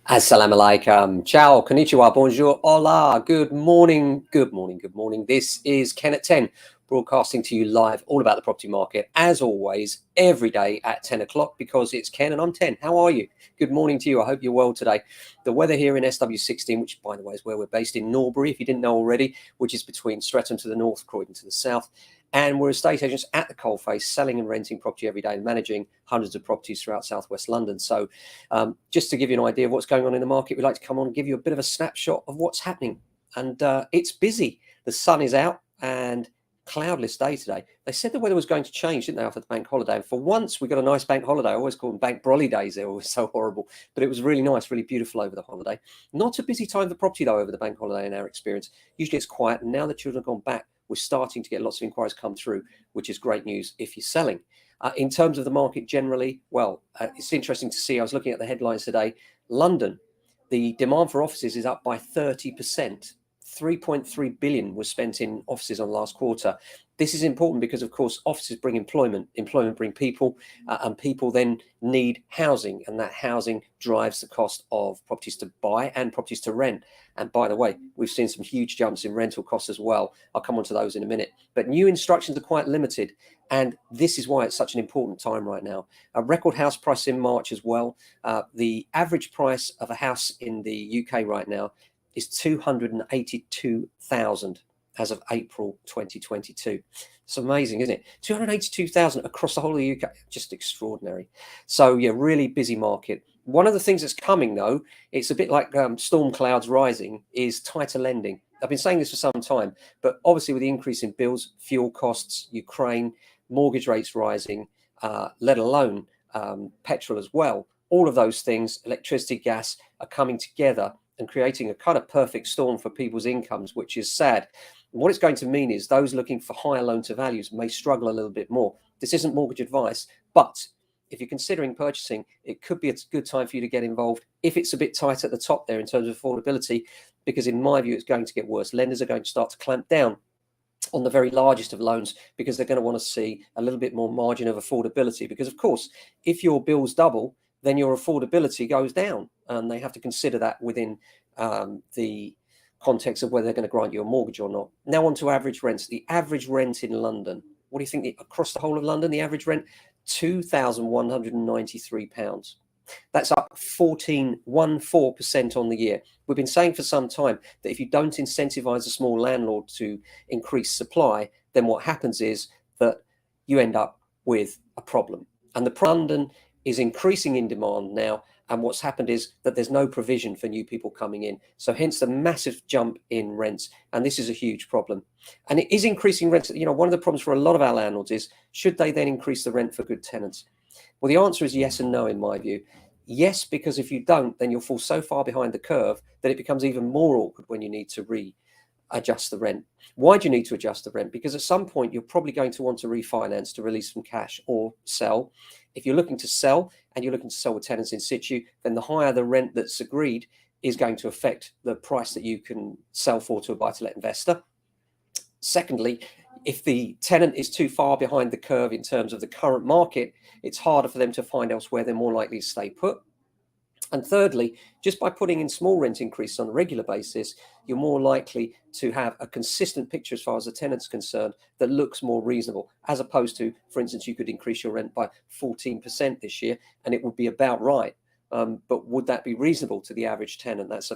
Assalamu alaikum. Ciao, konnichiwa, bonjour, hola, good morning, good morning, good morning. This is Ken at 10, broadcasting to you live all about the property market, as always, every day at 10 o'clock, because it's Ken and I'm 10. How are you? Good morning to you. I hope you're well today. The weather here in SW16, which, by the way, is where we're based in Norbury, if you didn't know already, which is between Streatham to the north, Croydon to the south. And we're estate agents at the coalface, selling and renting property every day and managing hundreds of properties throughout southwest London. So just to give you an idea of what's going on in the market, we'd like to come on and give you a bit of a snapshot of what's happening. And it's busy. The sun is out and cloudless day today. They said the weather was going to change, didn't they, after the bank holiday? And for once, we got a nice bank holiday. I always call them bank brolly days. They're always so horrible. But it was really nice, really beautiful over the holiday. Not a busy time for property, though, over the bank holiday in our experience. Usually it's quiet. And now the children have gone back, we're starting to get lots of inquiries come through, which is great news if you're selling. In terms of the market generally, well, it's interesting to see. I was looking at the headlines today. London, the demand for offices is up by 30%. 3.3 billion was spent in offices on last quarter. This is important because, of course, offices bring employment bring people, and people then need housing, and that housing drives the cost of properties to buy and properties to rent. And by the way, we've seen some huge jumps in rental costs as well. I'll come on to those in a minute. But new instructions are quite limited, and this is why it's such an important time right now. A record house price in March as well. The average price of a house in the UK right now is 282,000 as of April 2022. It's amazing, isn't it? 282,000 across the whole of the UK, just extraordinary. So yeah, really busy market. One of the things that's coming though, it's a bit like storm clouds rising, is tighter lending. I've been saying this for some time, but obviously with the increase in bills, fuel costs, Ukraine, mortgage rates rising, let alone petrol as well, all of those things, electricity, gas, are coming together and creating a kind of perfect storm for people's incomes, which is sad. And what it's going to mean is those looking for higher loan to values may struggle a little bit more. This isn't mortgage advice, but if you're considering purchasing, it could be a good time for you to get involved if it's a bit tight at the top there in terms of affordability, because in my view, it's going to get worse. Lenders are going to start to clamp down on the very largest of loans because they're going to want to see a little bit more margin of affordability. Because, of course, if your bills double, then your affordability goes down, and they have to consider that within the context of whether they're going to grant you a mortgage or not. Now on to average rents. The average rent in London, what do you think across the whole of London? The average rent, £2,193. That's up 14% on the year. We've been saying for some time that if you don't incentivize a small landlord to increase supply, then what happens is that you end up with a problem. And the London is increasing in demand now. And what's happened is that there's no provision for new people coming in. So hence the massive jump in rents. And this is a huge problem. And it is increasing rents. You know, one of the problems for a lot of our landlords is, should they then increase the rent for good tenants? Well, the answer is yes and no, in my view. Yes, because if you don't, then you'll fall so far behind the curve that it becomes even more awkward when you need to adjust the rent. Why do you need to adjust the rent? Because at some point you're probably going to want to refinance to release some cash or sell. If you're looking to sell and you're looking to sell with tenants in situ, then the higher the rent that's agreed is going to affect the price that you can sell for to a buy-to-let investor. Secondly, if the tenant is too far behind the curve in terms of the current market, it's harder for them to find elsewhere. They're more likely to stay put. And thirdly, just by putting in small rent increases on a regular basis, you're more likely to have a consistent picture as far as the tenant's concerned that looks more reasonable, as opposed to, for instance, you could increase your rent by 14% this year and it would be about right. But would that be reasonable to the average tenant? That,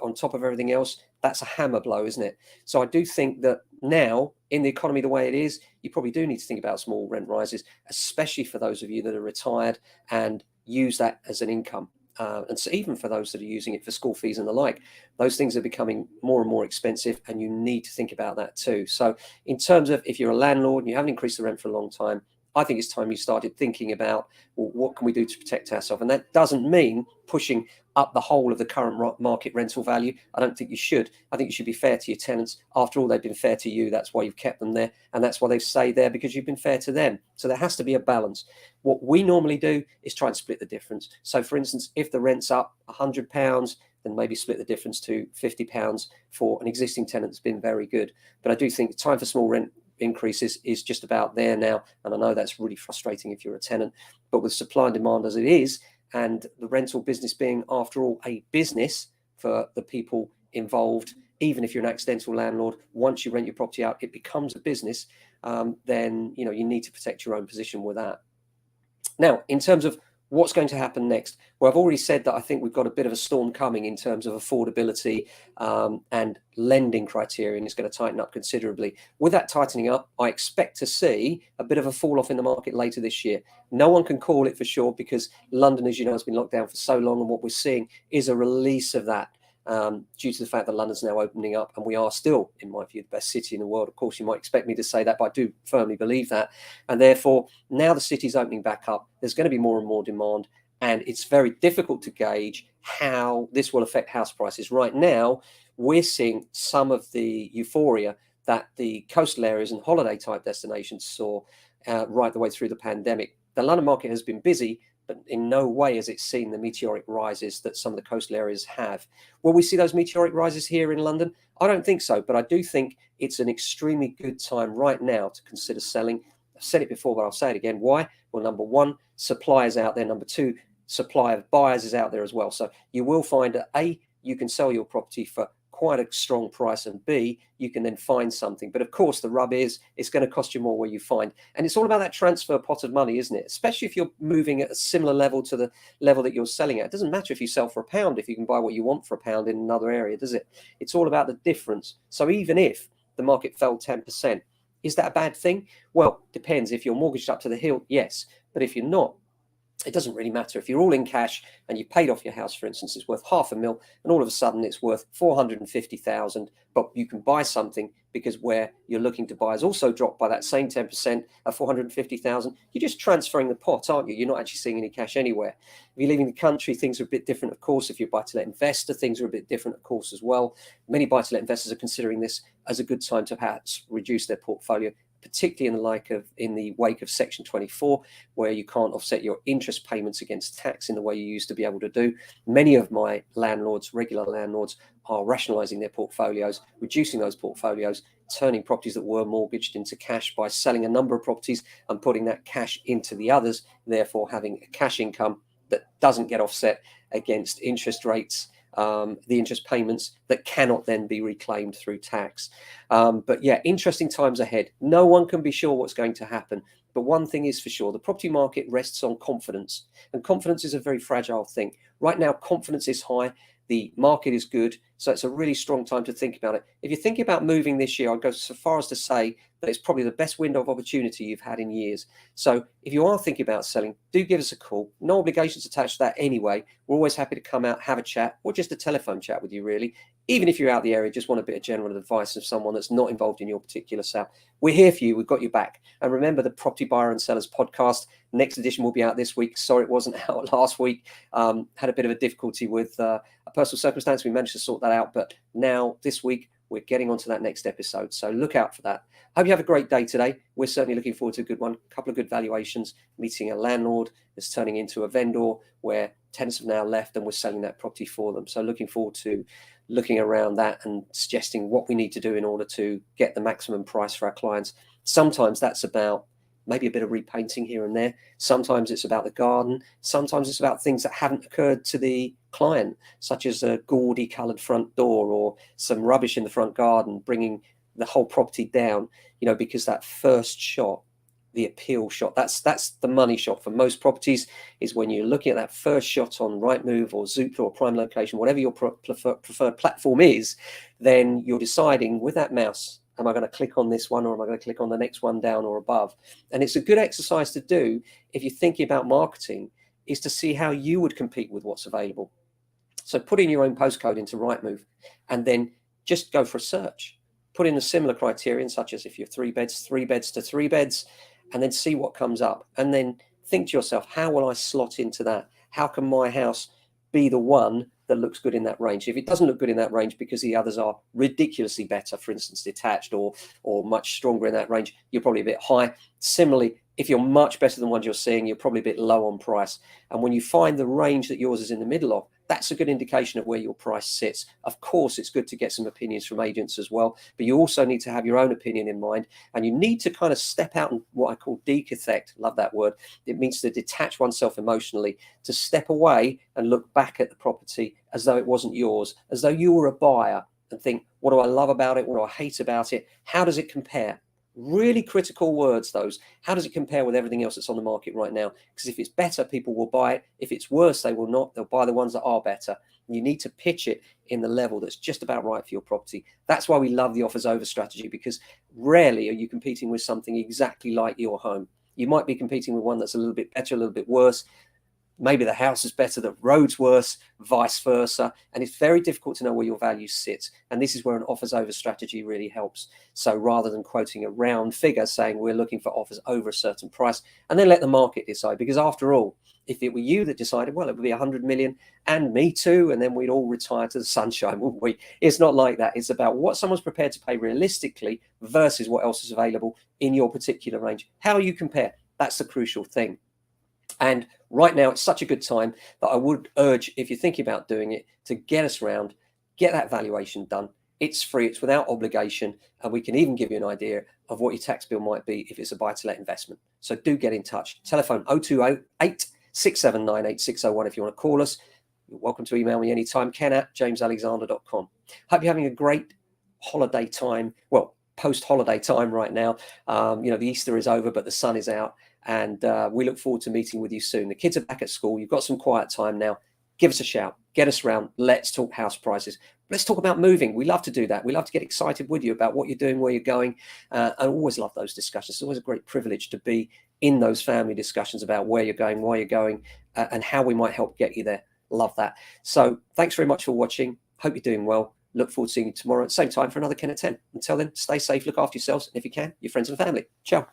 on top of everything else, that's a hammer blow, isn't it? So I do think that now, in the economy the way it is, you probably do need to think about small rent rises, especially for those of you that are retired and use that as an income. And so even for those that are using it for school fees and the like, those things are becoming more and more expensive, and you need to think about that too. So in terms of if you're a landlord and you haven't increased the rent for a long time, I think it's time you started thinking about, well, what can we do to protect ourselves? And that doesn't mean pushing up the whole of the current market rental value. I don't think you should. I think you should be fair to your tenants. After all, they've been fair to you. That's why you've kept them there. And that's why they've stayed there, because you've been fair to them. So there has to be a balance. What we normally do is try and split the difference. So for instance, if the rent's up £100, then maybe split the difference to £50 for an existing tenant that's been very good. But I do think time for small rent increases is just about there now. And I know that's really frustrating if you're a tenant, but with supply and demand as it is, and the rental business being, after all, a business for the people involved, even if you're an accidental landlord, once you rent your property out, it becomes a business. Then you need to protect your own position with that. Now, in terms of what's going to happen next, well, I've already said that I think we've got a bit of a storm coming in terms of affordability and lending criteria, and it's going to tighten up considerably. With that tightening up, I expect to see a bit of a fall off in the market later this year. No one can call it for sure because London, as you know, has been locked down for so long, and what we're seeing is a release of that. Due to the fact that London's now opening up, and we are still, in my view, the best city in the world. Of course, you might expect me to say that, but I do firmly believe that. And therefore, now the city's opening back up, there's going to be more and more demand, and it's very difficult to gauge how this will affect house prices. Right now, we're seeing some of the euphoria that the coastal areas and holiday type destinations saw right the way through the pandemic. The London market has been busy, but in no way has it seen the meteoric rises that some of the coastal areas have. Will we see those meteoric rises here in London? I don't think so, but I do think it's an extremely good time right now to consider selling. I've said it before, but I'll say it again. Why? Well, number one, supply is out there. Number two, supply of buyers is out there as well. So you will find that A, you can sell your property for quite a strong price, and B, you can then find something. But of course, the rub is it's going to cost you more where you find. And it's all about that transfer pot of money, isn't it? Especially if you're moving at a similar level to the level that you're selling at. It doesn't matter if you sell for £1 if you can buy what you want for £1 in another area, does it? It's all about the difference. So even if the market fell 10%, is that a bad thing? Well, depends. If you're mortgaged up to the hilt, yes. But if you're not, it doesn't really matter. If you're all in cash and you paid off your house, for instance, it's worth £500,000, and all of a sudden it's worth 450,000, but you can buy something because where you're looking to buy has also dropped by that same 10% of 450,000. You're just transferring the pot, aren't you? You're not actually seeing any cash anywhere. If you're leaving the country, things are a bit different, of course. If you're a buy-to-let investor, things are a bit different, of course, as well. Many buy-to-let investors are considering this as a good time to perhaps reduce their portfolio, particularly in the wake of Section 24, where you can't offset your interest payments against tax in the way you used to be able to do. Many of my landlords, regular landlords, are rationalising their portfolios, reducing those portfolios, turning properties that were mortgaged into cash by selling a number of properties and putting that cash into the others, therefore having a cash income that doesn't get offset against interest rates, the interest payments that cannot then be reclaimed through tax. But yeah, interesting times ahead. No one can be sure what's going to happen. But one thing is for sure, the property market rests on confidence. And confidence is a very fragile thing. Right now, confidence is high. The market is good. So it's a really strong time to think about it. If you're thinking about moving this year, I'd go so far as to say that it's probably the best window of opportunity you've had in years. So if you are thinking about selling, do give us a call. No obligations attached to that anyway. We're always happy to come out, have a chat, or just a telephone chat with you, really. Even if you're out the area, just want a bit of general advice of someone that's not involved in your particular sale. We're here for you. We've got your back. And remember the Property Buyer and Sellers podcast. Next edition will be out this week. Sorry it wasn't out last week. Had a bit of a difficulty with a personal circumstance. We managed to sort that out. But now this week, we're getting on to that next episode. So look out for that. Hope you have a great day today. We're certainly looking forward to a good one. A couple of good valuations, meeting a landlord that's turning into a vendor where tenants have now left and we're selling that property for them. So looking forward to looking around that and suggesting what we need to do in order to get the maximum price for our clients. Sometimes that's about maybe a bit of repainting here and there. Sometimes it's about the garden. Sometimes it's about things that haven't occurred to the client, such as a gaudy coloured front door or some rubbish in the front garden, bringing the whole property down, because that first shot, the appeal shot, that's the money shot for most properties, is when you're looking at that first shot on Rightmove or Zoopla or Prime Location, whatever your preferred platform is, then you're deciding with that mouse, am I going to click on this one or am I going to click on the next one down or above? And it's a good exercise to do if you're thinking about marketing, is to see how you would compete with what's available. So put in your own postcode into Rightmove and then just go for a search. Put in a similar criterion, such as if you're 3 beds to 3 beds, and then see what comes up. And then think to yourself, how will I slot into that? How can my house be the one that looks good in that range? If it doesn't look good in that range because the others are ridiculously better, for instance, detached or much stronger in that range, you're probably a bit high. Similarly, if you're much better than ones you're seeing, you're probably a bit low on price. And when you find the range that yours is in the middle of, that's a good indication of where your price sits. Of course, it's good to get some opinions from agents as well, but you also need to have your own opinion in mind, and you need to kind of step out and what I call decathect. Love that word. It means to detach oneself emotionally, to step away and look back at the property as though it wasn't yours, as though you were a buyer, and think, what do I love about it? What do I hate about it? How does it compare? Really critical words, those. How does it compare with everything else that's on the market right now? Because if it's better, people will buy it. If it's worse, they will not. They'll buy the ones that are better. You need to pitch it in the level that's just about right for your property. That's why we love the offers over strategy, because rarely are you competing with something exactly like your home. You might be competing with one that's a little bit better, a little bit worse. Maybe the house is better, the road's worse, vice versa. And it's very difficult to know where your value sits. And this is where an offers over strategy really helps. So rather than quoting a round figure saying we're looking for offers over a certain price, and then let the market decide, because after all, if it were you that decided, well, it would be 100 million and me too, and then we'd all retire to the sunshine, wouldn't we? It's not like that. It's about what someone's prepared to pay realistically versus what else is available in your particular range. How you compare, that's the crucial thing. And right now, it's such a good time that I would urge, if you're thinking about doing it, to get us round, get that valuation done. It's free, it's without obligation, and we can even give you an idea of what your tax bill might be if it's a buy-to-let investment. So do get in touch. Telephone 0208 679 8601 if you want to call us. You're welcome to email me anytime, ken@jamesalexander.com. Hope you're having a great holiday time. Well, post-holiday time right now. The Easter is over, but the sun is out. And we look forward to meeting with you soon. The kids are back at school. You've got some quiet time now. Give us a shout. Get us round. Let's talk house prices. Let's talk about moving. We love to do that. We love to get excited with you about what you're doing, where you're going. I always love those discussions. It's always a great privilege to be in those family discussions about where you're going, why you're going, and how we might help get you there. Love that. So thanks very much for watching. Hope you're doing well. Look forward to seeing you tomorrow at the same time for another Ken at 10. Until then, stay safe, look after yourselves, and if you can, your friends and family. Ciao.